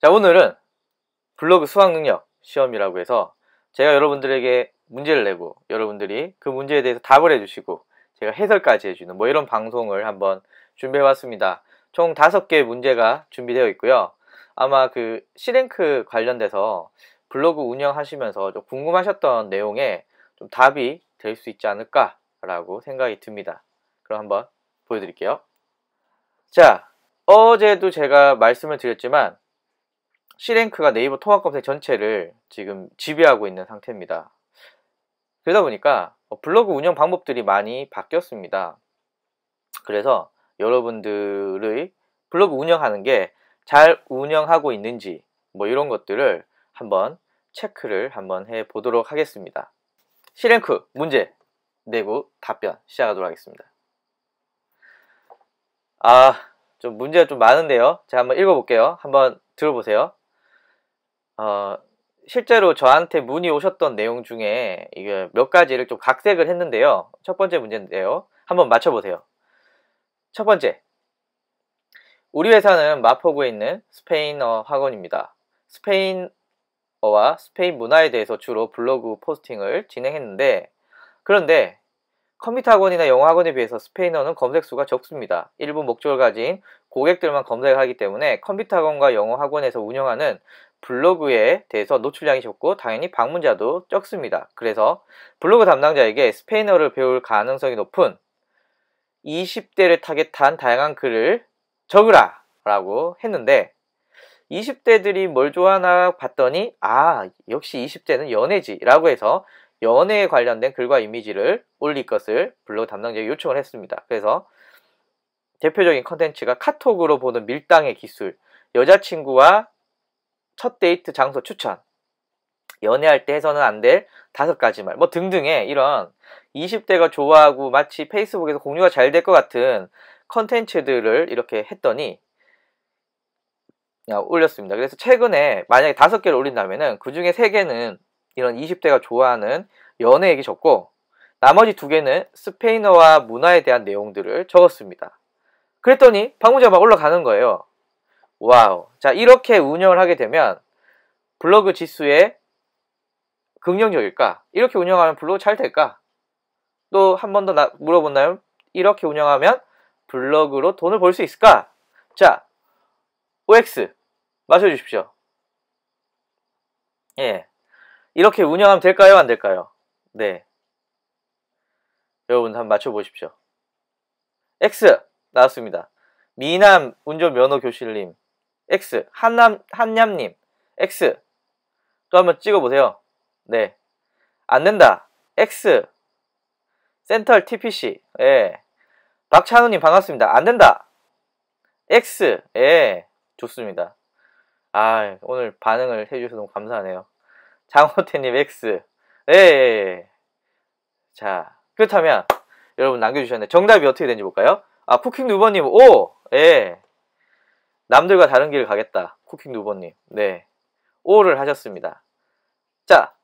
자, 오늘은 블로그 수학능력 시험이라고 해서 제가 여러분들에게 문제를 내고 여러분들이 그 문제에 대해서 답을 해주시고 제가 해설까지 해주는 뭐 이런 방송을 한번 준비해봤습니다. 총 5개의 문제가 준비되어 있고요. 아마 그 C랭크 관련돼서 블로그 운영하시면서 좀 궁금하셨던 내용에 좀 답이 될 수 있지 않을까라고 생각이 듭니다. 그럼 한번 보여드릴게요. 자, 어제도 제가 말씀을 드렸지만 C랭크가 네이버 통합 검색 전체를 지금 지배하고 있는 상태입니다. 그러다 보니까 블로그 운영 방법들이 많이 바뀌었습니다. 그래서 여러분들의 블로그 운영하는 게 잘 운영하고 있는지 뭐 이런 것들을 한번 체크를 한번 해 보도록 하겠습니다. C랭크 문제 내고 답변 시작하도록 하겠습니다. 좀 문제가 좀 많은데요. 제가 한번 읽어볼게요. 한번 들어보세요. 실제로 저한테 문의 오셨던 내용 중에 이게 몇 가지를 좀 각색을 했는데요. 첫 번째 문제인데요. 한번 맞춰보세요. 첫 번째, 우리 회사는 마포구에 있는 스페인어 학원입니다. 스페인어와 스페인 문화에 대해서 주로 블로그 포스팅을 진행했는데, 그런데 컴퓨터 학원이나 영어 학원에 비해서 스페인어는 검색수가 적습니다. 일부 목적을 가진 고객들만 검색을 하기 때문에 컴퓨터 학원과 영어 학원에서 운영하는 블로그에 대해서 노출량이 적고 당연히 방문자도 적습니다. 그래서 블로그 담당자에게 스페인어를 배울 가능성이 높은 20대를 타겟한 다양한 글을 적으라 라고 했는데 20대들이 뭘 좋아하나 봤더니 역시 20대는 연애지 라고 해서 연애에 관련된 글과 이미지를 올릴 것을 블로그 담당자에게 요청을 했습니다. 그래서 대표적인 컨텐츠가 카톡으로 보는 밀당의 기술, 여자친구와 첫 데이트 장소 추천, 연애할 때 해서는 안 될 5가지 말, 뭐 등등의 이런 20대가 좋아하고 마치 페이스북에서 공유가 잘 될 것 같은 컨텐츠들을 이렇게 했더니 올렸습니다. 그래서 최근에 만약에 5개를 올린다면은 그 중에 3개는 이런 20대가 좋아하는 연애 얘기 적고 나머지 2개는 스페인어와 문화에 대한 내용들을 적었습니다. 그랬더니 방문자가 막 올라가는 거예요. 와우. 자, 이렇게 운영을 하게 되면 블로그 지수에 긍정적일까? 이렇게 운영하면 블로그 잘 될까? 또 한 번 더 물어본다면 이렇게 운영하면 블로그로 돈을 벌 수 있을까? 자, OX 맞춰주십시오. 예, 이렇게 운영하면 될까요? 안 될까요? 네, 여러분 한번 맞춰보십시오. X 나왔습니다. 미남 운전면허 교실님 X, 한냠님 X. 또 한번 찍어보세요. 네, 안된다 X. 센터 TPC 예, 박찬우님 반갑습니다. 안된다 X. 예, 좋습니다. 오늘 반응을 해주셔서 너무 감사하네요. 장호태님 X. 예. 자, 그렇다면 여러분 남겨주셨는데 정답이 어떻게 되는지 볼까요? 쿠킹 누버님 O. 예, 남들과 다른 길을 가겠다. 쿠킹 누버님 네, O를 하셨습니다. 자,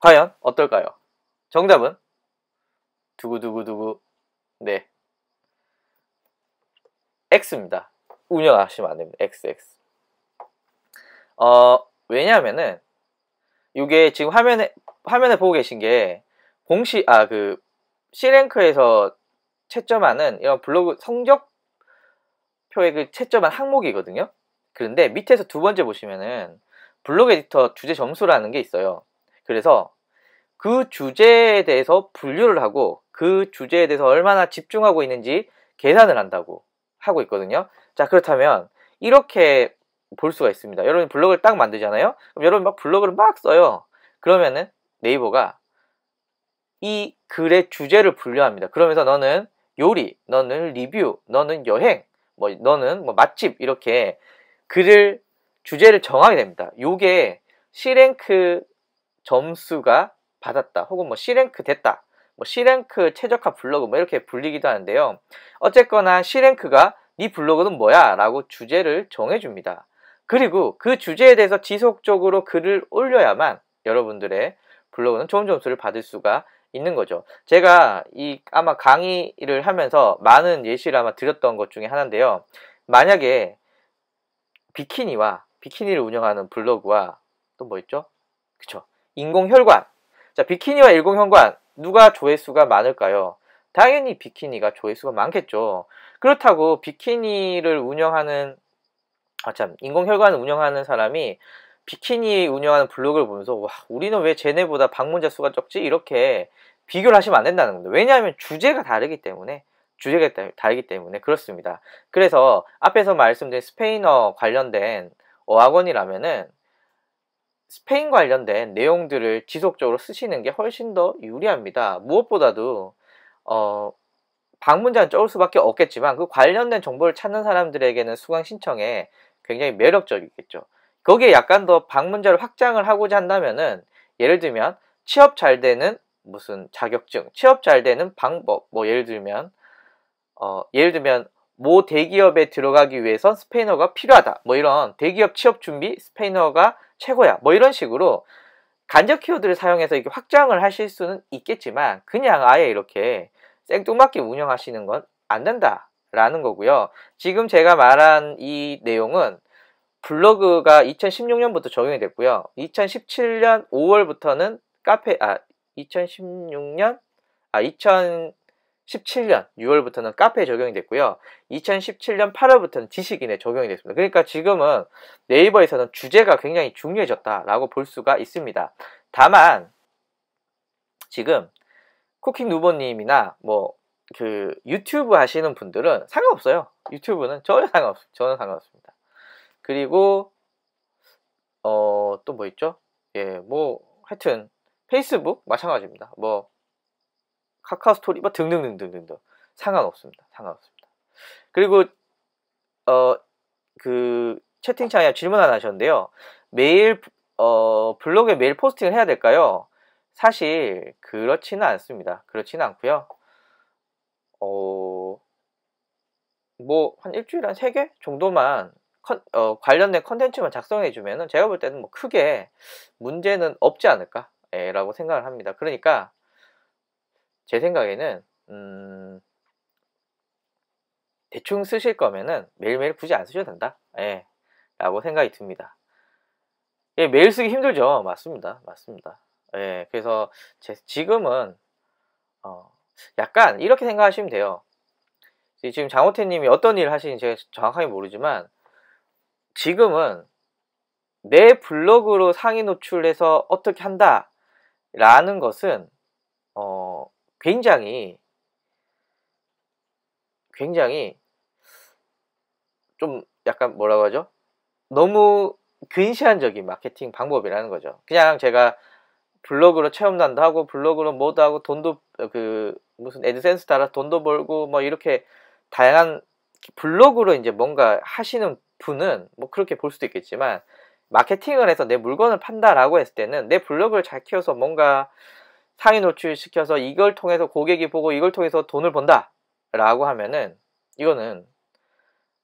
과연 어떨까요? 정답은 두구두구두구 네, X입니다. 운영하시면 안됩니다. XX. 왜냐하면은 이게 지금 화면에 보고 계신 게 공식 그 C랭크에서 채점하는 이런 블로그 성적표의 그 채점한 항목이거든요. 그런데 밑에서 두 번째 보시면은 블로그 에디터 주제 점수라는 게 있어요. 그래서 그 주제에 대해서 분류를 하고 그 주제에 대해서 얼마나 집중하고 있는지 계산을 한다고 하고 있거든요. 자, 그렇다면 이렇게 볼 수가 있습니다. 여러분 블로그를 딱 만들잖아요. 그럼 여러분 막 블로그를 막 써요. 그러면은 네이버가 이 글의 주제를 분류합니다. 그러면서 너는 요리, 너는 리뷰, 너는 여행, 너는 맛집 이렇게 글을 주제를 정하게 됩니다. 요게 C랭크 점수가 받았다 혹은 C랭크 됐다, C랭크 최적화 블로그 이렇게 불리기도 하는데요. 어쨌거나 C랭크가 네 블로그는 뭐야? 라고 주제를 정해줍니다. 그리고 그 주제에 대해서 지속적으로 글을 올려야만 여러분들의 블로그는 좋은 점수를 받을 수가 있는 거죠. 제가 아마 강의를 하면서 많은 예시를 아마 드렸던 것 중에 하나인데요. 만약에 비키니와 비키니를 운영하는 블로그와 또 뭐 있죠? 그쵸. 인공혈관. 자, 비키니와 인공혈관 누가 조회수가 많을까요? 당연히 비키니가 조회수가 많겠죠. 그렇다고 비키니를 운영하는 인공혈관을 운영하는 사람이 비키니 운영하는 블로그를 보면서 와, 우리는 왜 쟤네보다 방문자 수가 적지? 이렇게 비교를 하시면 안 된다는 겁니다. 왜냐하면 주제가 다르기 때문에 그렇습니다. 그래서 앞에서 말씀드린 스페인어 관련된 어학원이라면은 스페인 관련된 내용들을 지속적으로 쓰시는 게 훨씬 더 유리합니다. 무엇보다도 방문자는 적을 수밖에 없겠지만 그 관련된 정보를 찾는 사람들에게는 수강 신청에 굉장히 매력적이겠죠. 거기에 약간 더 방문자를 확장을 하고자 한다면은 예를 들면 취업 잘 되는 무슨 자격증, 취업 잘 되는 방법, 뭐 예를 들면 모 대기업에 들어가기 위해선 스페인어가 필요하다. 뭐 이런 대기업 취업 준비 스페인어가 최고야. 뭐 이런 식으로 간접 키워드를 사용해서 이렇게 확장을 하실 수는 있겠지만 그냥 아예 이렇게 생뚱맞게 운영하시는 건 안 된다라는 거고요. 지금 제가 말한 이 내용은 블로그가 2016년부터 적용이 됐고요. 2017년 5월부터는 2017년 6월부터는 카페에 적용이 됐고요. 2017년 8월부터는 지식인에 적용이 됐습니다. 그러니까 지금은 네이버에서는 주제가 굉장히 중요해졌다라고 볼 수가 있습니다. 다만 지금 쿠킹 누보님이나 뭐 그 유튜브 하시는 분들은 상관없어요. 유튜브는 전혀 상관없습니다. 그리고 또 뭐 있죠? 예, 뭐 하여튼 페이스북 마찬가지입니다. 뭐 카카오 스토리 뭐 등등등등등 상관없습니다. 그리고 그 채팅창에 질문 하나 하셨는데요. 매일 블로그에 매일 포스팅을 해야 될까요? 사실 그렇지는 않습니다. 그렇지는 않고요. 뭐 한 일주일에 한 3개 정도만 관련된 컨텐츠만 작성해 주면은 제가 볼 때는 뭐 크게 문제는 없지 않을까 라고 생각을 합니다. 그러니까 제 생각에는 대충 쓰실 거면은 매일매일 굳이 안 쓰셔도 된다 라고 생각이 듭니다. 매일 쓰기 힘들죠. 맞습니다. 그래서 지금은 약간 이렇게 생각하시면 돼요. 지금 장호태님이 어떤 일을 하시는지 제가 정확하게 모르지만 지금은 내 블로그로 상위 노출해서 어떻게 한다 라는 것은 굉장히 좀 약간 뭐라고 하죠? 너무 근시안적인 마케팅 방법이라는 거죠. 그냥 제가 블로그로 체험단도 하고 블로그로 뭐도 하고 돈도 무슨 애드센스 따라 돈도 벌고 뭐 이렇게 다양한 블로그로 이제 뭔가 하시는 분은 뭐 그렇게 볼 수도 있겠지만 마케팅을 해서 내 물건을 판다라고 했을 때는 내 블로그를 잘 키워서 뭔가 상위 노출시켜서 이걸 통해서 고객이 보고 이걸 통해서 돈을 번다 라고 하면은 이거는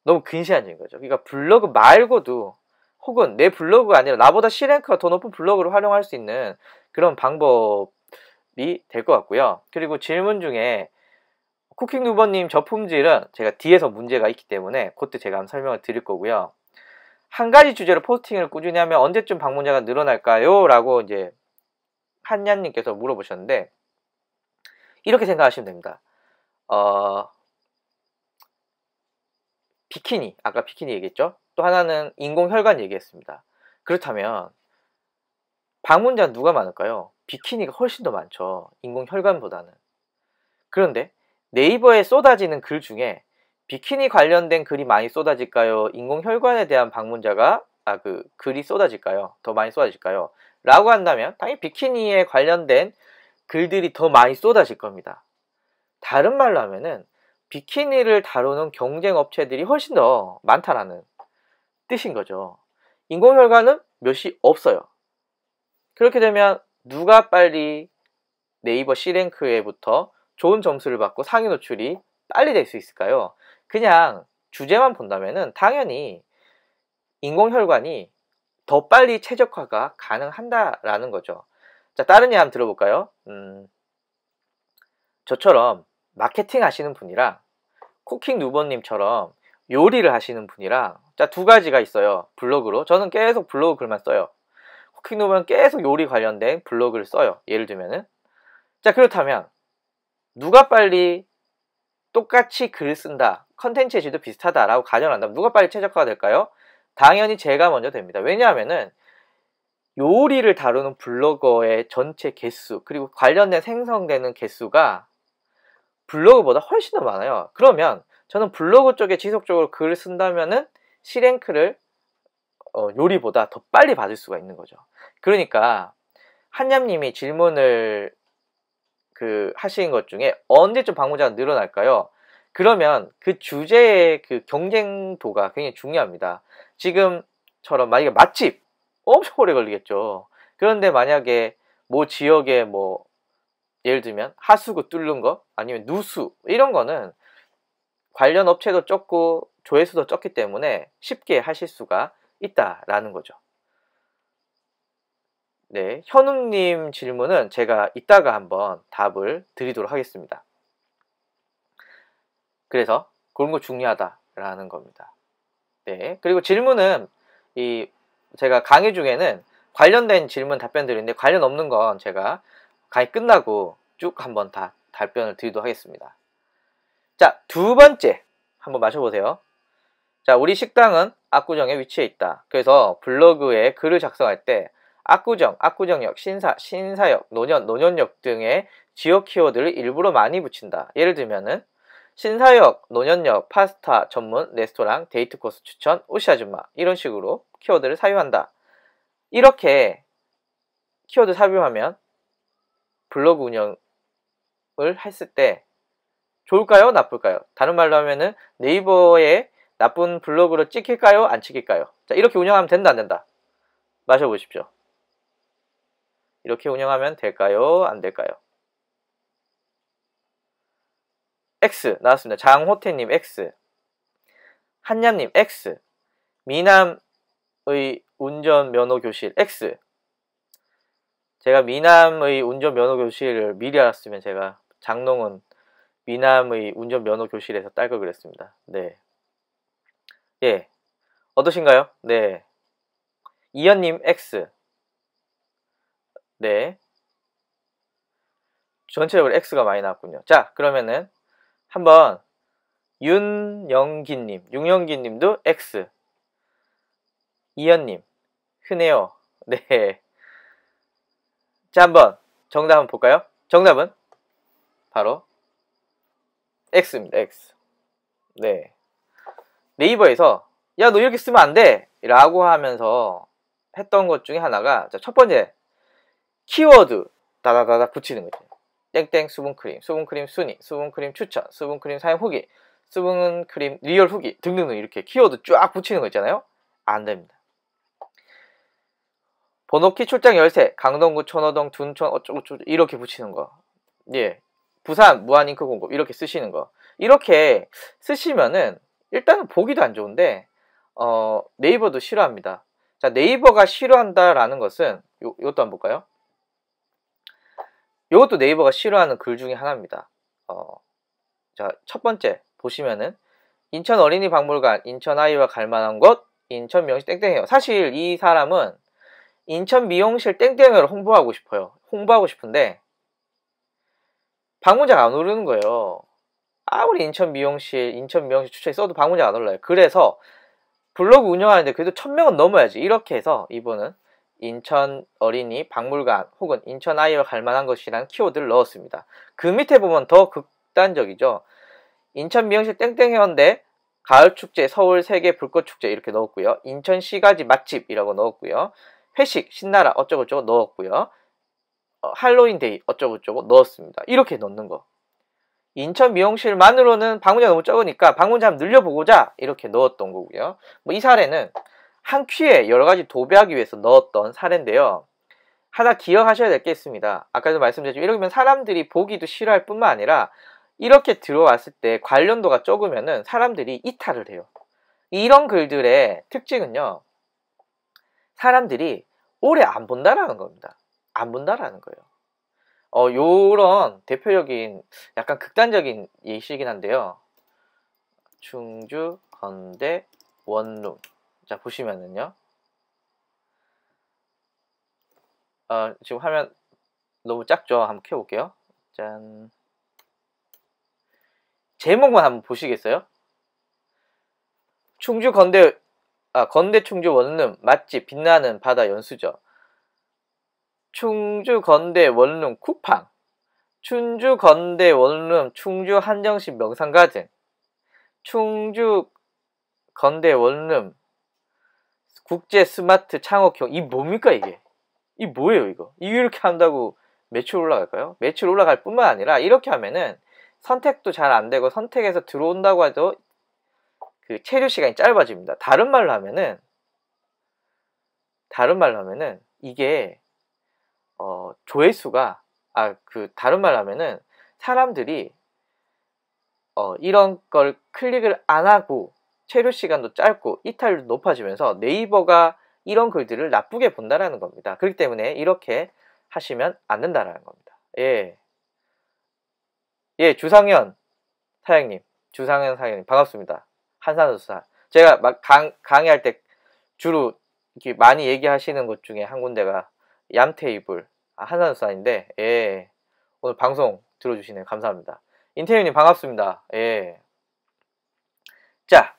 너무 근시안적인 거죠. 그러니까 블로그 말고도 혹은 내 블로그가 아니라 나보다 C랭크가 더 높은 블로그를 활용할 수 있는 그런 방법이 될 것 같고요. 그리고 질문 중에 쿠킹 누버님 저 품질은 제가 뒤에서 문제가 있기 때문에 그때 제가 한번 설명을 드릴 거고요. 한 가지 주제로 포스팅을 꾸준히 하면 언제쯤 방문자가 늘어날까요? 라고 이제 한얀님께서 물어보셨는데 이렇게 생각하시면 됩니다. 비키니, 아까 비키니 얘기했죠? 또 하나는 인공혈관 얘기했습니다. 그렇다면 방문자 누가 많을까요? 비키니가 훨씬 더 많죠. 인공혈관보다는. 그런데 네이버에 쏟아지는 글 중에 비키니 관련된 글이 많이 쏟아질까요? 인공혈관에 대한 방문자가 글이 쏟아질까요? 더 많이 쏟아질까요? 라고 한다면 당연히 비키니에 관련된 글들이 더 많이 쏟아질 겁니다. 다른 말로 하면은 비키니를 다루는 경쟁 업체들이 훨씬 더 많다라는 뜻인 거죠. 인공혈관은 몇이 없어요. 그렇게 되면 누가 빨리 네이버 C랭크에부터 좋은 점수를 받고 상위 노출이 빨리 될 수 있을까요? 그냥 주제만 본다면은 당연히 인공혈관이 더 빨리 최적화가 가능한다라는 거죠. 자, 다른 예 한번 들어볼까요? 저처럼 마케팅 하시는 분이랑 쿠킹 누버님처럼 요리를 하시는 분이랑 자, 두 가지가 있어요. 블로그로. 저는 계속 블로그 글만 써요. 쿠킹 노브는 계속 요리 관련된 블로그를 써요. 예를 들면은. 자, 그렇다면 누가 빨리 똑같이 글을 쓴다, 컨텐츠의 질도 비슷하다라고 가정한다면 누가 빨리 최적화가 될까요? 당연히 제가 먼저 됩니다. 왜냐하면은 요리를 다루는 블로거의 전체 개수, 그리고 관련된 생성되는 개수가 블로그보다 훨씬 더 많아요. 그러면 저는 블로그 쪽에 지속적으로 글을 쓴다면은 C랭크를 요리보다 더 빨리 받을 수가 있는 거죠. 그러니까 한냠님이 질문을 하신 것 중에 언제쯤 방문자가 늘어날까요? 그러면 그 주제의 그 경쟁도가 굉장히 중요합니다. 지금처럼 만약에 맛집 엄청 오래 걸리겠죠. 그런데 만약에 뭐 지역에 뭐 예를 들면 하수구 뚫는 거 아니면 누수 이런 거는 관련 업체도 적고 조회수도 적기 때문에 쉽게 하실 수가 있다라는 거죠. 네, 현웅님 질문은 제가 이따가 한번 답을 드리도록 하겠습니다. 그래서 그런 거 중요하다라는 겁니다. 네, 그리고 질문은 제가 강의 중에는 관련된 질문 답변 드리는데 관련 없는 건 제가 강의 끝나고 쭉 한번 다 답변을 드리도록 하겠습니다. 자, 두 번째 한번 마셔보세요. 자, 우리 식당은 압구정에 위치해 있다. 그래서 블로그에 글을 작성할 때 압구정, 압구정역, 신사역, 논현역 등의 지역 키워드를 일부러 많이 붙인다. 예를 들면은 신사역, 논현역, 파스타 전문 레스토랑, 데이트 코스 추천, 오시 아줌마 이런 식으로 키워드를 사용한다. 이렇게 키워드 삽입하면 블로그 운영을 했을 때 좋을까요? 나쁠까요? 다른 말로 하면은 네이버에 나쁜 블로그로 찍힐까요? 안 찍힐까요? 자, 이렇게 운영하면 된다, 안 된다? 마셔보십시오. 이렇게 운영하면 될까요? 안 될까요? X 나왔습니다. 장호태님 X, 한냠님 X, 미남의 운전면허교실 X. 제가 미남의 운전면허교실을 미리 알았으면 제가 장롱은 미남의 운전면허교실에서 딸 걸 그랬습니다. 네. 예. 어떠신가요? 네. 이현님 X. 네. 전체적으로 X가 많이 나왔군요. 자, 그러면은 한번 윤영기님도 X. 이현님, 흔해요. 네. 자, 한번 정답 한번 볼까요? 정답은 바로 X입니다. X. 네. 네이버에서 야, 너 이렇게 쓰면 안 돼! 라고 하면서 했던 것 중에 하나가, 자, 첫 번째 키워드 다다다다 붙이는 거죠. 땡땡 수분크림, 수분크림 순위, 수분크림 추천, 수분크림 사용 후기, 수분크림 리얼 후기 등등등 이렇게 키워드 쫙 붙이는 거 있잖아요. 안 됩니다. 번호키 출장 열쇠, 강동구, 천호동, 둔촌 어쩌고저쩌고 이렇게 붙이는 거. 예. 부산 무한잉크 공급 이렇게 쓰시는 거. 이렇게 쓰시면은 일단은 보기도 안 좋은데 네이버도 싫어합니다. 자, 네이버가 싫어한다라는 것은 이것도 한번 볼까요? 이것도 네이버가 싫어하는 글 중에 하나입니다. 자, 첫 번째 보시면은 인천 어린이 박물관, 인천 아이와 갈만한 곳, 인천 미용실 땡땡해요. 사실 이 사람은 인천 미용실 땡땡해를 홍보하고 싶어요. 홍보하고 싶은데 방문자가 안 오르는 거예요. 아무리 인천 미용실 추천이 써도 방문자가 안 올라요. 그래서 블로그 운영하는데 그래도 1000명은 넘어야지. 이렇게 해서 이분은 인천 어린이 박물관 혹은 인천 아이와 갈만한 것이라는 키워드를 넣었습니다. 그 밑에 보면 더 극단적이죠. 인천 미용실 땡땡해연대 가을축제 서울 세계 불꽃축제 이렇게 넣었고요. 인천 시가지 맛집이라고 넣었고요. 회식 신나라 어쩌고저쩌고 넣었고요. 할로윈데이 어쩌고저쩌고 넣었습니다. 이렇게 넣는 거. 인천 미용실만으로는 방문자가 너무 적으니까 방문자 한번 늘려보고자 이렇게 넣었던 거고요. 뭐 이 사례는 한 퀴에 여러가지 도배하기 위해서 넣었던 사례인데요. 하나 기억하셔야 될 게 있습니다. 아까도 말씀드렸지만 이러면 사람들이 보기도 싫어할 뿐만 아니라 이렇게 들어왔을 때 관련도가 적으면은 사람들이 이탈을 해요. 이런 글들의 특징은요, 사람들이 오래 안 본다라는 겁니다. 안 본다라는 거예요. 요런 대표적인 약간 극단적인 예시이긴 한데요. 충주, 건대, 원룸. 자, 보시면은요. 지금 화면 너무 작죠? 한번 켜볼게요. 짠. 제목만 한번 보시겠어요? 충주 건대 충주 원룸 맛집 빛나는 바다 연수저. 충주 건대 원룸 쿠팡. 충주 건대 원룸 충주 한정식 명상가든. 충주 건대 원룸 국제 스마트 창업형. 이 뭡니까 이게? 이 뭐예요 이거? 이렇게 한다고 매출 올라갈까요? 매출 올라갈 뿐만 아니라 이렇게 하면은 선택도 잘 안 되고 선택해서 들어온다고 해도 그 체류 시간이 짧아집니다. 다른 말로 하면은 이게 조회수가 다른 말로 하면은 사람들이 이런 걸 클릭을 안 하고 체류 시간도 짧고 이탈률도 높아지면서 네이버가 이런 글들을 나쁘게 본다라는 겁니다. 그렇기 때문에 이렇게 하시면 안 된다라는 겁니다. 예, 주상현 사장님 반갑습니다. 한산수사. 제가 막 강의할 때 주로 이렇게 많이 얘기하시는 것 중에 한 군데가 얌테이블 한산수사인데, 예, 오늘 방송 들어주시네요. 감사합니다. 인태윤님 반갑습니다. 예. 자,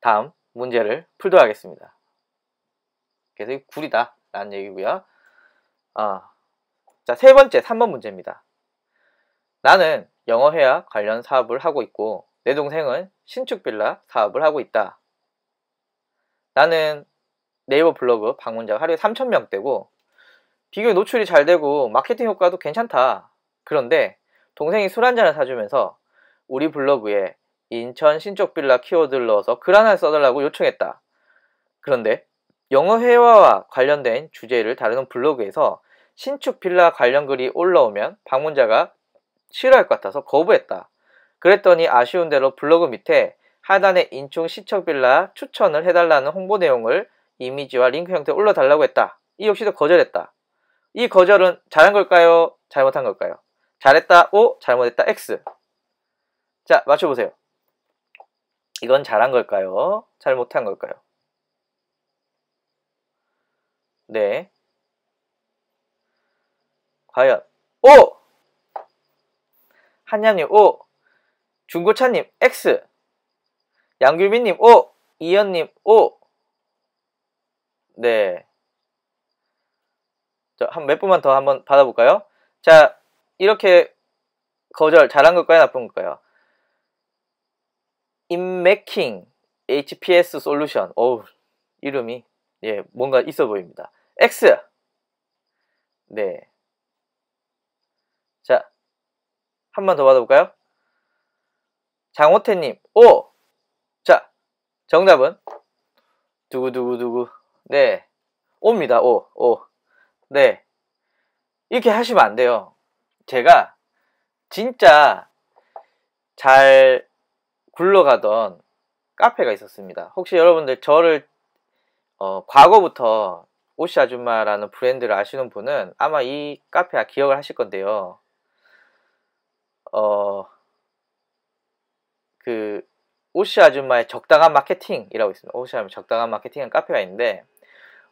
다음 문제를 풀도록 하겠습니다. 그래서 이 구리다 라는 얘기고요. 자, 세 번째 3번 문제입니다. 나는 영어회화 관련 사업을 하고 있고 내 동생은 신축 빌라 사업을 하고 있다. 나는 네이버 블로그 방문자가 하루에 3,000명대고 비교에 노출이 잘 되고 마케팅 효과도 괜찮다. 그런데 동생이 술 한잔을 사주면서 우리 블로그에 인천 신축 빌라 키워드를 넣어서 글 하나 써달라고 요청했다. 그런데 영어 회화와 관련된 주제를 다루는 블로그에서 신축 빌라 관련 글이 올라오면 방문자가 싫어할 것 같아서 거부했다. 그랬더니 아쉬운 대로 블로그 밑에 하단에 인천 신축 빌라 추천을 해달라는 홍보 내용을 이미지와 링크 형태로 올려달라고 했다. 이 역시도 거절했다. 이 거절은 잘한 걸까요? 잘못한 걸까요? 잘했다 O, 잘못했다 X. 자, 맞춰보세요. 이건 잘한 걸까요? 잘못한 걸까요? 네. 과연 O! 한양님 O, 중고차님 X, 양규민님 O, 이현님 O. 네. 자, 몇 분만 더 한번 받아볼까요? 자, 이렇게 거절 잘한 걸까요? 나쁜 걸까요? 인맥킹 HPS 솔루션. 어우, 이름이 뭔가 있어 보입니다. X. 네. 자, 한 번 더 받아볼까요? 장호태님 O. 자, 정답은 두구두구두구. 네, O입니다. O. 네, 이렇게 하시면 안 돼요. 제가 진짜 잘 굴러가던 카페가 있었습니다. 혹시 여러분들 저를 과거부터 오씨 아줌마라는 브랜드를 아시는 분은 아마 이 카페 기억을 하실 건데요. 그 오씨 아줌마의 적당한 마케팅이라고 있습니다. 오씨 아줌마 적당한 마케팅은 카페가 있는데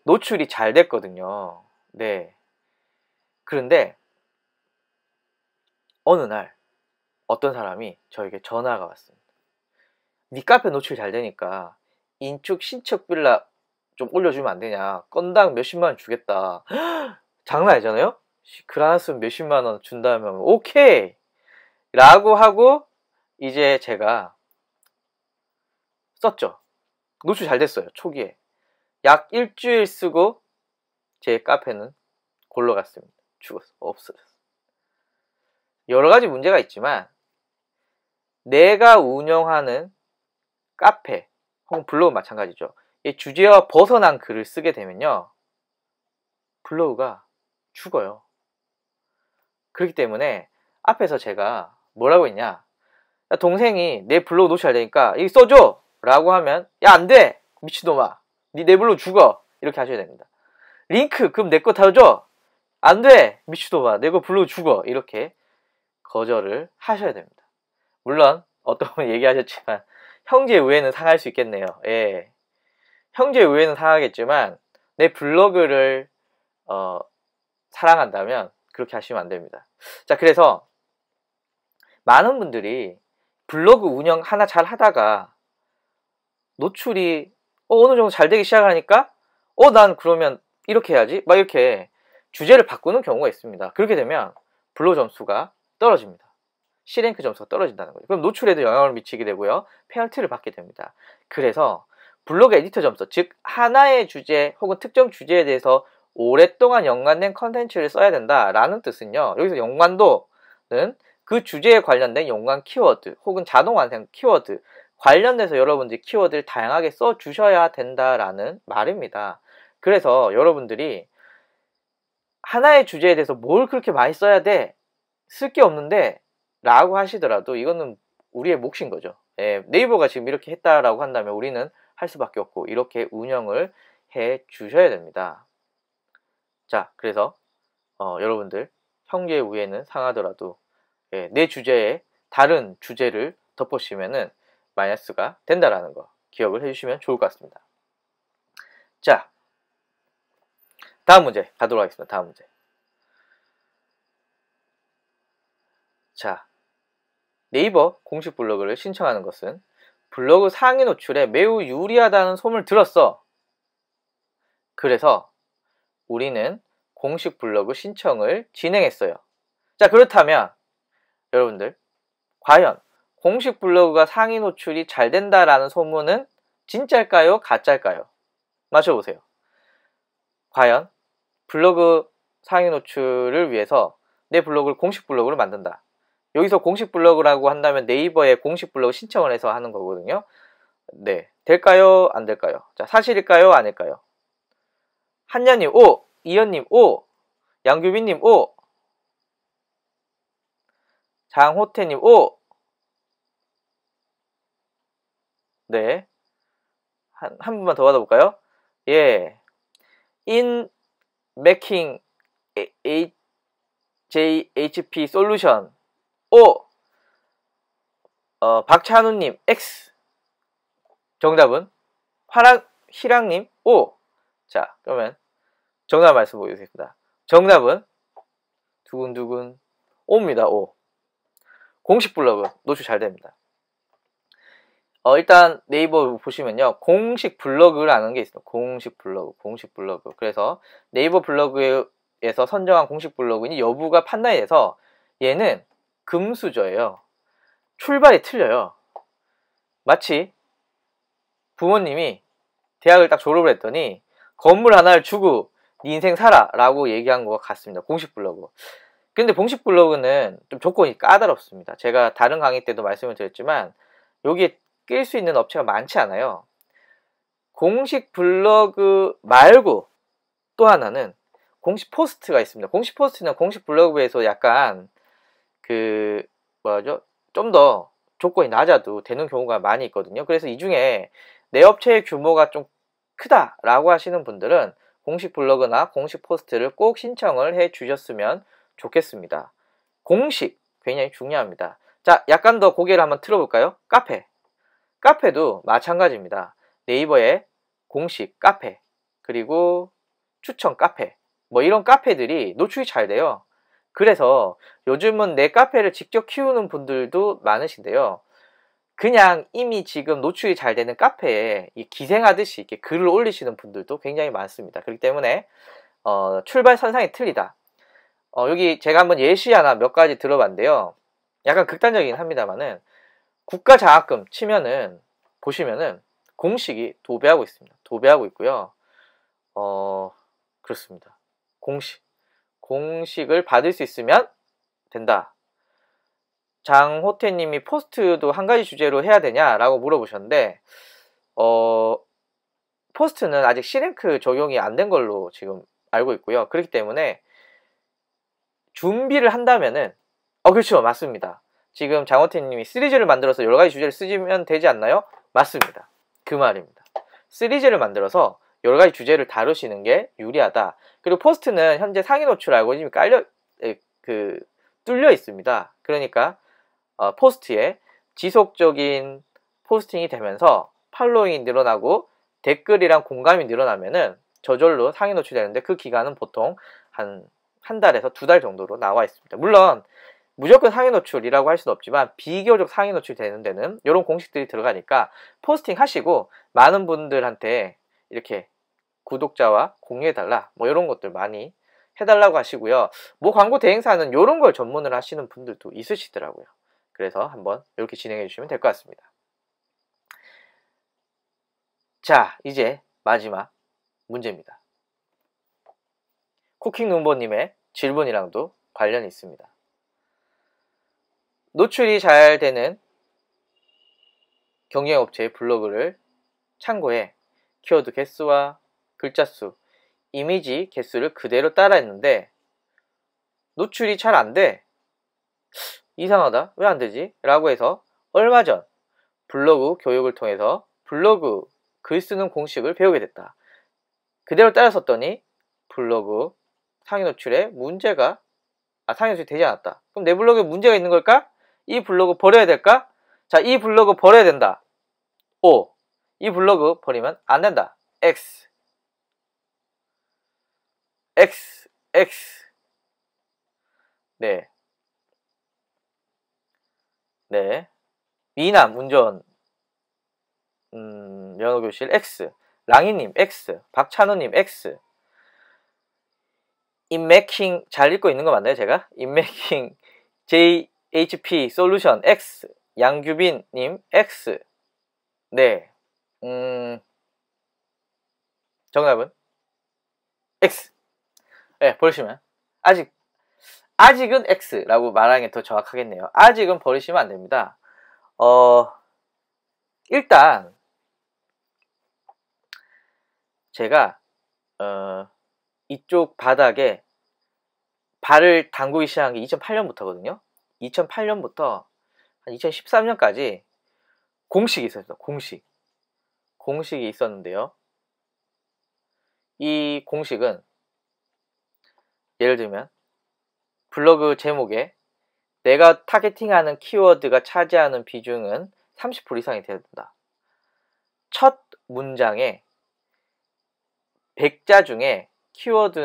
노출이 잘 됐거든요. 네. 그런데 어느 날 어떤 사람이 저에게 전화가 왔습니다. 네 카페 노출 잘 되니까 인축 신축 빌라 좀 올려주면 안 되냐. 건당 몇십만원 주겠다. 장난 아니잖아요? 글 하나 쓰면 몇십만원 준다면 오케이 라고 하고 이제 제가 썼죠. 노출 잘 됐어요. 초기에 약 일주일 쓰고 제 카페는 골러갔습니다. 죽었어. 없어졌어. 여러가지 문제가 있지만 내가 운영하는 카페 혹은 블로그 마찬가지죠. 이 주제와 벗어난 글을 쓰게 되면요, 블로그가 죽어요. 그렇기 때문에 앞에서 제가 뭐라고 했냐, 동생이 내 블로그 노출 잘 되니까 이거 써줘 라고 하면 야, 안돼 미친놈아, 내 블로그 죽어 이렇게 하셔야 됩니다. 링크 그럼 내 거 다줘, 안돼 미친놈아 내 거 블로그 죽어 이렇게 거절을 하셔야 됩니다. 물론 어떤 분 얘기하셨지만 형제 우애는 상할 수 있겠네요. 예. 형제 우애는 상하겠지만 내 블로그를 사랑한다면 그렇게 하시면 안 됩니다. 자, 그래서 많은 분들이 블로그 운영 하나 잘 하다가 노출이 어느 정도 잘 되기 시작하니까 난 그러면 이렇게 해야지 막 이렇게 주제를 바꾸는 경우가 있습니다. 그렇게 되면 블로그 점수가 떨어집니다. C랭크 점수가 떨어진다는 거죠. 그럼 노출에도 영향을 미치게 되고요. 페널티를 받게 됩니다. 그래서 블로그 에디터 점수, 즉 하나의 주제 혹은 특정 주제에 대해서 오랫동안 연관된 컨텐츠를 써야 된다라는 뜻은요. 여기서 연관도는 그 주제에 관련된 연관 키워드 혹은 자동 완성 키워드 관련돼서 여러분들이 키워드를 다양하게 써주셔야 된다라는 말입니다. 그래서 여러분들이 하나의 주제에 대해서 뭘 그렇게 많이 써야 돼? 쓸 게 없는데 라고 하시더라도 이거는 우리의 몫인 거죠. 예, 네이버가 지금 이렇게 했다라고 한다면 우리는 할 수밖에 없고 이렇게 운영을 해 주셔야 됩니다. 자, 그래서 여러분들 형제 우애는 상하더라도 내 주제에 다른 주제를 덧보시면은 마이너스가 된다라는 거 기억을 해주시면 좋을 것 같습니다. 자, 다음 문제 가도록 하겠습니다. 다음 문제. 자, 네이버 공식 블로그를 신청하는 것은 블로그 상위 노출에 매우 유리하다는 소문을 들었어. 그래서 우리는 공식 블로그 신청을 진행했어요. 자, 그렇다면 여러분들 과연 공식 블로그가 상위 노출이 잘 된다라는 소문은 진짜일까요? 가짜일까요? 맞춰보세요. 과연 블로그 상위 노출을 위해서 내 블로그를 공식 블로그로 만든다. 여기서 공식 블로그라고 한다면 네이버에 공식 블로그 신청을 해서 하는 거거든요. 네, 될까요? 안 될까요? 자, 사실일까요? 아닐까요? 한야님 O, 이현님 O, 양규빈님 O, 장호태님 O. 네, 한 분만 더 받아볼까요? 예, in making JHP solution O. 박찬우님 X. 정답은 희랑님 O. 자, 그러면 정답 말씀 보여주겠습니다. 정답은 두근두근 O입니다. O. 공식 블로그 노출 잘 됩니다. 일단 네이버 보시면요, 공식 블로그라는 게 있어요. 공식 블로그. 그래서 네이버 블로그에서 선정한 공식 블로그니 여부가 판단이 돼서 얘는 금수저예요. 출발이 틀려요. 마치 부모님이 대학을 딱 졸업을 했더니 건물 하나를 주고 네 인생 살아 라고 얘기한 것 같습니다. 공식 블로그. 근데 공식 블로그는 좀 조건이 까다롭습니다. 제가 다른 강의 때도 말씀을 드렸지만 여기에 낄 수 있는 업체가 많지 않아요. 공식 블로그 말고 또 하나는 공식 포스트가 있습니다. 공식 포스트는 공식 블로그에서 약간 좀 더 조건이 낮아도 되는 경우가 많이 있거든요. 그래서 이 중에 내 업체의 규모가 좀 크다라고 하시는 분들은 공식 블로그나 공식 포스트를 꼭 신청을 해 주셨으면 좋겠습니다. 공식 굉장히 중요합니다. 자, 약간 더 고개를 한번 틀어볼까요? 카페도 마찬가지입니다. 네이버의 공식 카페 그리고 추천 카페 뭐 이런 카페들이 노출이 잘 돼요. 그래서 요즘은 내 카페를 직접 키우는 분들도 많으신데요. 그냥 이미 지금 노출이 잘 되는 카페에 기생하듯이 이렇게 글을 올리시는 분들도 굉장히 많습니다. 그렇기 때문에 출발 선상이 틀리다. 여기 제가 한번 예시 하나 몇 가지 들어봤는데요. 약간 극단적이긴 합니다만은 국가 장학금 치면은 보시면은 공식이 도배하고 있습니다. 도배하고 있고요. 그렇습니다. 공식을 받을 수 있으면 된다. 장호태님이 포스트도 한 가지 주제로 해야 되냐라고 물어보셨는데 포스트는 아직 C랭크 적용이 안 된 걸로 지금 알고 있고요. 그렇기 때문에 준비를 한다면은 그렇죠. 맞습니다. 지금 장호태님이 시리즈를 만들어서 여러 가지 주제를 쓰시면 되지 않나요? 맞습니다. 그 말입니다. 시리즈를 만들어서 여러 가지 주제를 다루시는 게 유리하다. 그리고 포스트는 현재 상위 노출 알고리즘이 뚫려 있습니다. 그러니까 포스트에 지속적인 포스팅이 되면서 팔로잉이 늘어나고 댓글이랑 공감이 늘어나면은 저절로 상위 노출되는데 그 기간은 보통 한 달에서 2달 정도로 나와 있습니다. 물론 무조건 상위 노출이라고 할 수는 없지만 비교적 상위 노출이 되는 데는 이런 공식들이 들어가니까 포스팅 하시고 많은 분들한테 이렇게 구독자와 공유해달라 뭐 이런 것들 많이 해달라고 하시고요. 뭐 광고 대행사는 이런 걸 전문을 하시는 분들도 있으시더라고요. 그래서 한번 이렇게 진행해 주시면 될 것 같습니다. 자, 이제 마지막 문제입니다. 쿠킹눈보님의 질문이랑도 관련이 있습니다. 노출이 잘 되는 경영업체의 블로그를 참고해 키워드 개수와 글자 수, 이미지 개수를 그대로 따라했는데 노출이 잘 안 돼. 이상하다. 왜 안 되지? 라고 해서 얼마 전 블로그 교육을 통해서 블로그 글 쓰는 공식을 배우게 됐다. 그대로 따라 썼더니 블로그 상위 노출에 상위 노출이 되지 않았다. 그럼 내 블로그에 문제가 있는 걸까? 이 블로그 버려야 될까? 자, 이 블로그 버려야 된다. O. 이 블로그 버리면 안 된다. X. 네. 미남 운전 면허교실 X. 랑이님 X. 박찬호님 X. 인매킹 잘 읽고 있는 거 맞나요 제가? 인매킹 JHP 솔루션 X. 양규빈님 X. 네. 정답은 X. 네, 보시면 아직은 X라고 말하는 게 더 정확하겠네요. 아직은 버리시면 안 됩니다. 일단 제가 이쪽 바닥에 발을 담그기 시작한 게 2008년부터거든요. 2008년부터 한 2013년까지 공식이 있었어요. 공식이 있었는데요. 이 공식은 예를 들면 블로그 제목에 내가 타겟팅하는 키워드가 차지하는 비중은 30% 이상이 되어야 된다. 첫 문장에 100자 중에 키워드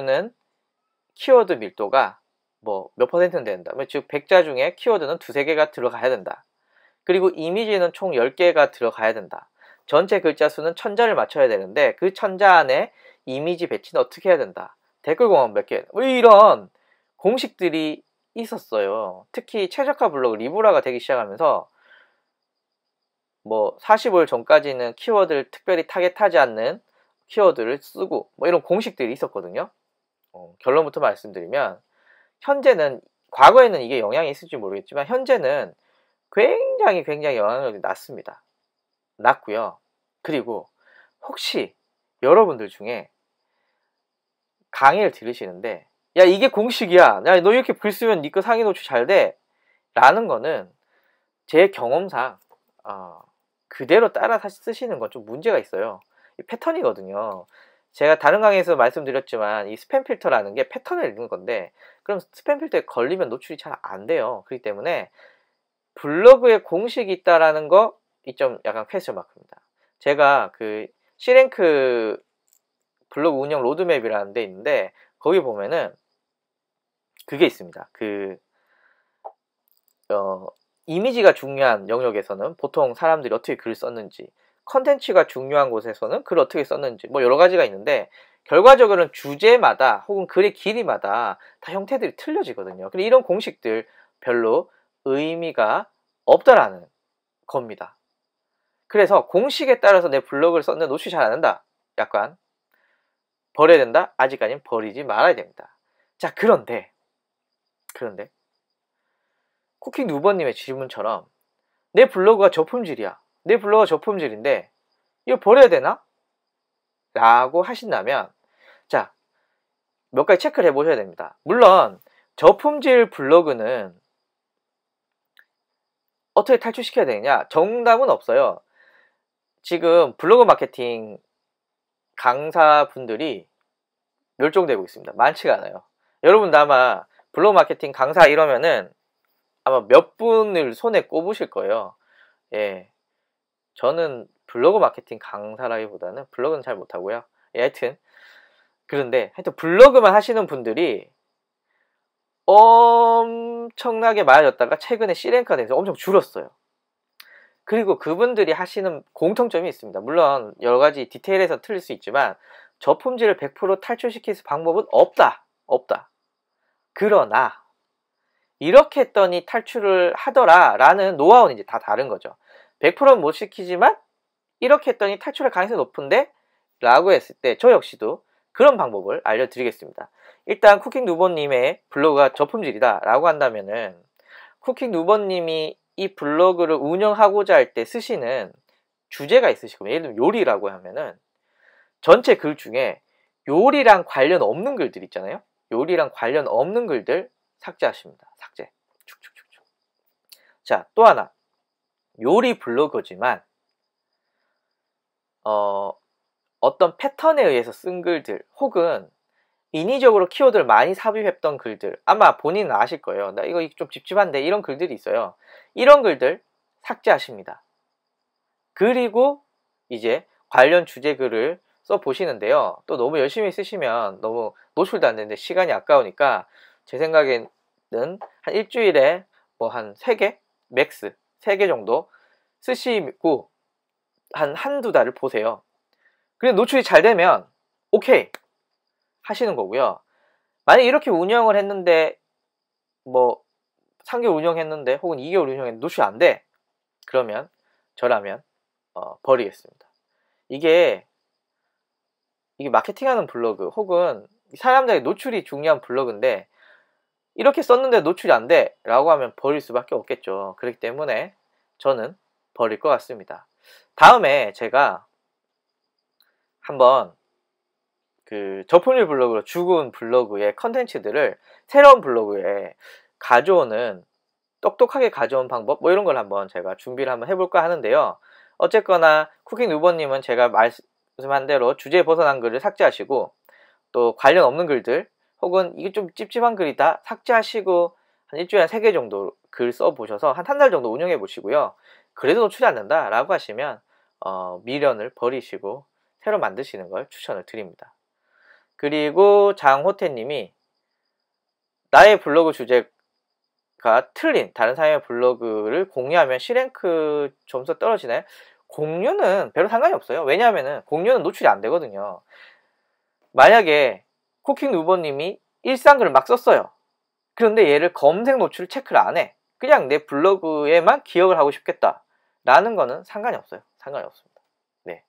밀도가 뭐 몇 퍼센트는 된다. 즉 100자 중에 키워드는 2-3개가 들어가야 된다. 그리고 이미지는 총 10개가 들어가야 된다. 전체 글자 수는 1000자를 맞춰야 되는데 그 1000자 안에 이미지 배치는 어떻게 해야 된다. 댓글 공원 몇 개. 뭐 이런 공식들이 있었어요. 특히 최저가 블로그 리브라가 되기 시작하면서 뭐 45일 전까지는 키워드를 특별히 타겟하지 않는 키워드를 쓰고 뭐 이런 공식들이 있었거든요. 결론부터 말씀드리면 과거에는 이게 영향이 있을지 모르겠지만 현재는 굉장히 영향력이 낮고요. 그리고 혹시 여러분들 중에 강의를 들으시는데 야 이게 공식이야. 야 너 이렇게 글 쓰면 니 거 상위 노출 잘 돼. 라는 거는 제 경험상 그대로 따라 쓰시는 건 좀 문제가 있어요. 패턴이거든요. 제가 다른 강의에서 말씀드렸지만 이 스팸 필터라는 게 패턴을 읽는 건데 그럼 스팸 필터에 걸리면 노출이 잘 안 돼요. 그렇기 때문에 블로그에 공식이 있다라는 거 이 좀 약간 퀘스천 마크입니다. 제가 그 C랭크 블로그 운영 로드맵이라는 데 있는데 거기 보면은 그게 있습니다. 이미지가 중요한 영역에서는 보통 사람들이 어떻게 글을 썼는지, 컨텐츠가 중요한 곳에서는 글을 어떻게 썼는지 뭐 여러 가지가 있는데 결과적으로는 주제마다 혹은 글의 길이마다 다 형태들이 틀려지거든요. 근데 이런 공식들 별로 의미가 없다라는 겁니다. 그래서 공식에 따라서 내 블로그를 썼는데 노출이 잘 안 된다. 약간 버려야 된다? 아직까지는 버리지 말아야 됩니다. 자, 그런데 쿠킹 누버님의 질문처럼 내 블로그가 저품질이야. 내 블로그가 저품질인데 이거 버려야 되나? 라고 하신다면 자, 몇 가지 체크를 해보셔야 됩니다. 물론 저품질 블로그는 어떻게 탈출시켜야 되느냐? 정답은 없어요. 지금 블로그 마케팅 강사분들이 멸종되고 있습니다. 많지가 않아요. 여러분도 아마 블로그 마케팅 강사 이러면은 아마 몇 분을 손에 꼽으실 거예요. 예. 저는 블로그 마케팅 강사라기보다는 블로그는 잘 못하고요. 하여튼 그런데 하여튼 블로그만 하시는 분들이 엄청나게 많아졌다가 최근에 C랭크가 돼서 엄청 줄었어요. 그리고 그분들이 하시는 공통점이 있습니다. 물론 여러가지 디테일에서 틀릴 수 있지만 저품질을 100% 탈출시킬 방법은 없다. 그러나 이렇게 했더니 탈출을 하더라 라는 노하우는 이제 다 다른 거죠. 100%는 못 시키지만 이렇게 했더니 탈출할 가능성이 높은데 라고 했을 때 저 역시도 그런 방법을 알려드리겠습니다. 일단 쿠킹 누보님의 블로그가 저품질이다 라고 한다면은 쿠킹 누보님이 이 블로그를 운영하고자 할 때 쓰시는 주제가 있으시고, 예를 들면 요리라고 하면은 전체 글 중에 요리랑 관련 없는 글들 있잖아요. 요리랑 관련 없는 글들 삭제하십니다. 삭제. 축축축축. 자, 또 하나. 요리 블로거지만 어떤 패턴에 의해서 쓴 글들 혹은 인위적으로 키워드를 많이 삽입했던 글들, 아마 본인은 아실 거예요. 나 이거 좀 찝찝한데 이런 글들이 있어요. 이런 글들 삭제하십니다. 그리고 이제 관련 주제 글을 써보시는데요. 또 너무 열심히 쓰시면 너무 노출도 안 되는데 시간이 아까우니까 제 생각에는 한 일주일에 뭐 한 3개? 맥스 3개 정도 쓰시고 한두 달을 보세요. 그래 노출이 잘 되면 오케이 하시는 거고요. 만약 이렇게 운영을 했는데 뭐 3개월 운영했는데 혹은 2개월 운영했는데 노출이 안 돼. 그러면 저라면 버리겠습니다. 이게 마케팅하는 블로그 혹은 사람들에게 노출이 중요한 블로그인데 이렇게 썼는데 노출이 안 돼 라고 하면 버릴 수밖에 없겠죠. 그렇기 때문에 저는 버릴 것 같습니다. 다음에 제가 한번 그 저품질 블로그로 죽은 블로그의 컨텐츠들을 새로운 블로그에 가져오는, 똑똑하게 가져온 방법 뭐 이런 걸 한번 제가 준비를 한번 해볼까 하는데요. 어쨌거나 쿠킹 누버님은 제가 말씀한 대로 주제에 벗어난 글을 삭제하시고 또 관련 없는 글들 혹은 이게 좀 찝찝한 글이다 삭제하시고 한 일주일에 3개 정도 글 써보셔서 한 달 정도 운영해 보시고요. 그래도 노출이 안 된다 라고 하시면 미련을 버리시고 새로 만드시는 걸 추천을 드립니다. 그리고 장호태님이 나의 블로그 주제가 틀린 다른 사람의 블로그를 공유하면 C랭크 점수가 떨어지나요? 공유는 별로 상관이 없어요. 왜냐하면 공유는 노출이 안 되거든요. 만약에 쿠킹 누버님이 일상글을 막 썼어요. 그런데 얘를 검색 노출을 체크를 안 해. 그냥 내 블로그에만 기억을 하고 싶겠다 라는 거는 상관이 없어요. 상관이 없습니다. 네.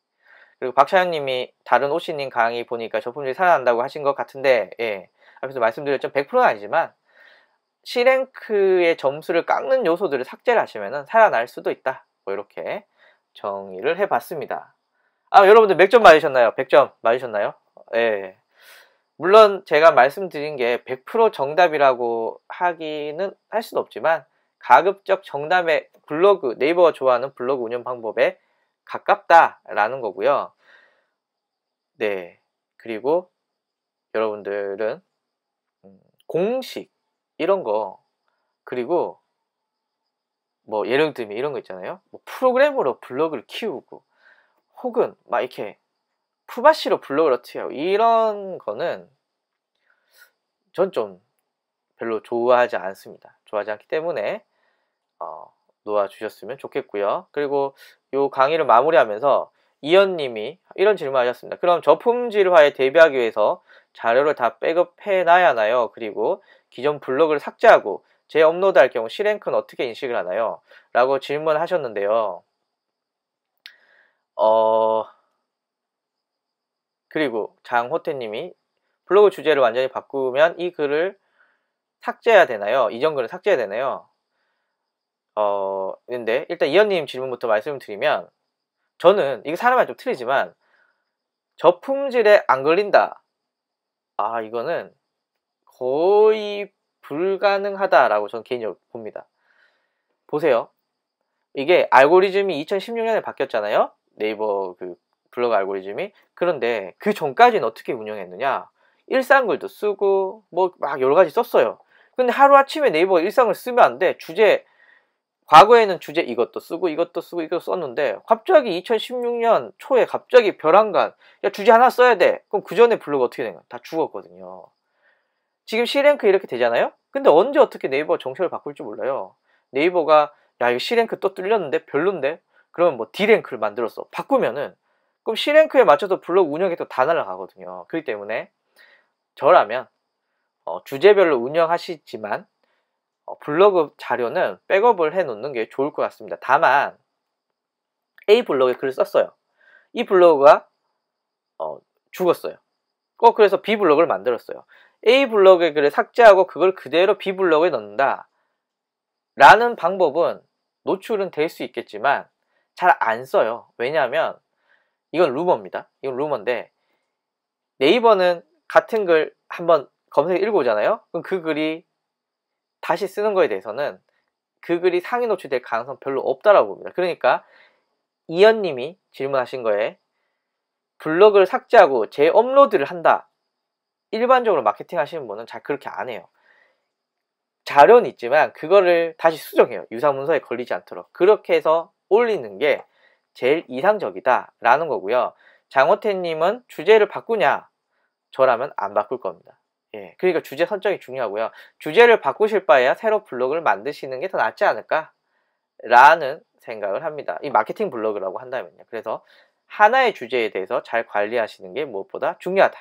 그리고 박샤연님이 다른 오씨님 강의 보니까 저품질이 살아난다고 하신 것 같은데, 예. 앞에서 말씀드렸죠. 100%는 아니지만 C랭크의 점수를 깎는 요소들을 삭제를 하시면 살아날 수도 있다. 뭐 이렇게 정의를 해봤습니다. 여러분들 몇 점 맞으셨나요? 100점 맞으셨나요? 예. 물론 제가 말씀드린 게 100% 정답이라고 하기는 할 수는 없지만 가급적 정답의 블로그, 네이버가 좋아하는 블로그 운영 방법에 가깝다라는 거고요. 네. 그리고 여러분들은 공식 이런 거, 그리고 뭐 예를 들면 이런 거 있잖아요. 뭐 프로그램으로 블로그를 키우고 혹은 막 이렇게 푸바시로 블로그를 어떻게 하고 이런 거는 전 좀 별로 좋아하지 않습니다. 좋아하지 않기 때문에 놓아주셨으면 좋겠고요. 그리고 이 강의를 마무리하면서 이현님이 이런 질문하셨습니다. 그럼 저품질화에 대비하기 위해서 자료를 다 백업해 놔야 하나요? 그리고 기존 블로그를 삭제하고 재업로드할 경우 C랭크는 어떻게 인식을 하나요? 라고 질문하셨는데요. 그리고 장호태님이 블로그 주제를 완전히 바꾸면 이 글을 삭제해야 되나요? 이전 글을 삭제해야 되나요? 근데 일단 이현님 질문부터 말씀을 드리면 저는 이게 사람마다 좀 틀리지만 저품질에 안 걸린다. 이거는 거의 불가능하다라고 저는 개인적으로 봅니다. 보세요. 이게 알고리즘이 2016년에 바뀌었잖아요. 네이버 그 블로그 알고리즘이. 그런데 그 전까지는 어떻게 운영했느냐. 일상글도 쓰고 뭐 막 여러 가지 썼어요. 근데 하루아침에 네이버가 일상을 쓰면 안 돼. 주제 과거에는 주제 이것도 쓰고 이것도 쓰고 이것도 썼는데 갑자기 2016년 초에 갑자기 벼랑간 야 주제 하나 써야 돼. 그럼 그 전에 블로그 어떻게 된 거야? 다 죽었거든요. 지금 C랭크 이렇게 되잖아요? 근데 언제 어떻게 네이버가 정책을 바꿀지 몰라요. 네이버가 야 이거 C랭크 또 뚫렸는데 별론데? 그러면 뭐 D랭크를 만들었어. 바꾸면은 그럼 C랭크에 맞춰서 블로그 운영이 또 다 날아가거든요. 그렇기 때문에 저라면 주제별로 운영하시지만 블로그 자료는 백업을 해 놓는 게 좋을 것 같습니다. 다만 A 블로그에 글을 썼어요. 이 블로그가 죽었어요. 그래서 B 블로그를 만들었어요. A 블로그의 글을 삭제하고 그걸 그대로 B 블로그에 넣는다 라는 방법은 노출은 될 수 있겠지만 잘 안 써요. 왜냐하면 이건 루머입니다. 이건 루머인데 네이버는 같은 글 한번 검색해 읽어보잖아요. 그럼 그 글이 다시 쓰는 거에 대해서는 그 글이 상위 노출될 가능성 별로 없다라고 봅니다. 그러니까 이현님이 질문하신 거에 블로그를 삭제하고 재업로드를 한다. 일반적으로 마케팅 하시는 분은 잘 그렇게 안 해요. 자료는 있지만 그거를 다시 수정해요. 유사문서에 걸리지 않도록. 그렇게 해서 올리는 게 제일 이상적이다 라는 거고요. 장호태님은 주제를 바꾸냐? 저라면 안 바꿀 겁니다. 예, 그러니까 주제 선정이 중요하고요. 주제를 바꾸실 바에야 새로 블로그를 만드시는 게 더 낫지 않을까? 라는 생각을 합니다. 이 마케팅 블로그라고 한다면요. 그래서 하나의 주제에 대해서 잘 관리하시는 게 무엇보다 중요하다.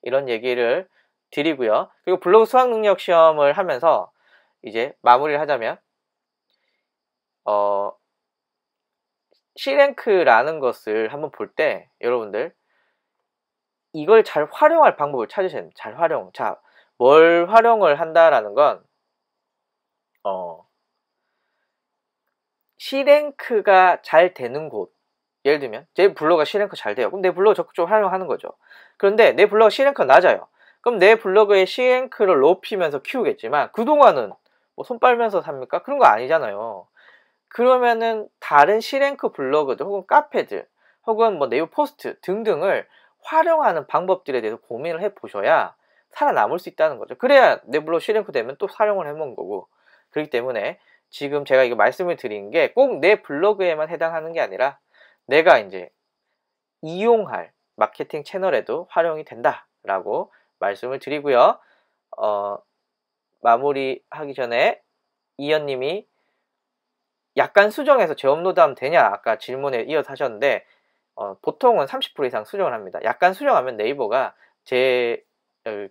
이런 얘기를 드리고요. 그리고 블로그 수학 능력 시험을 하면서 이제 마무리를 하자면 C랭크라는 것을 한번 볼 때 여러분들 이걸 잘 활용할 방법을 찾으셔야 됩니다. 잘 활용. 자, 뭘 활용을 한다라는 건 C랭크가 잘 되는 곳. 예를 들면 제 블로그가 C랭크 잘 돼요. 그럼 내 블로그 적극적으로 활용하는 거죠. 그런데 내 블로그 C랭크가 낮아요. 그럼 내 블로그의 C랭크를 높이면서 키우겠지만 그동안은 뭐 손 빨면서 삽니까? 그런 거 아니잖아요. 그러면은 다른 C랭크 블로그들 혹은 카페들 혹은 뭐 네이버 포스트 등등을 활용하는 방법들에 대해서 고민을 해보셔야 살아남을 수 있다는 거죠. 그래야 내 블로그 C랭크 되면 또 활용을 해먹는 거고. 그렇기 때문에 지금 제가 이거 말씀을 드린 게 꼭 내 블로그에만 해당하는 게 아니라 내가 이제 이용할 마케팅 채널에도 활용이 된다라고 말씀을 드리고요. 마무리하기 전에 이현님이 약간 수정해서 재업로드하면 되냐 아까 질문에 이어서 하셨는데 보통은 30% 이상 수정을 합니다. 약간 수정하면 네이버가 제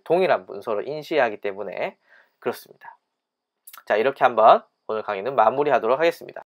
동일한 문서로 인식하기 때문에 그렇습니다. 자, 이렇게 한번 오늘 강의는 마무리하도록 하겠습니다.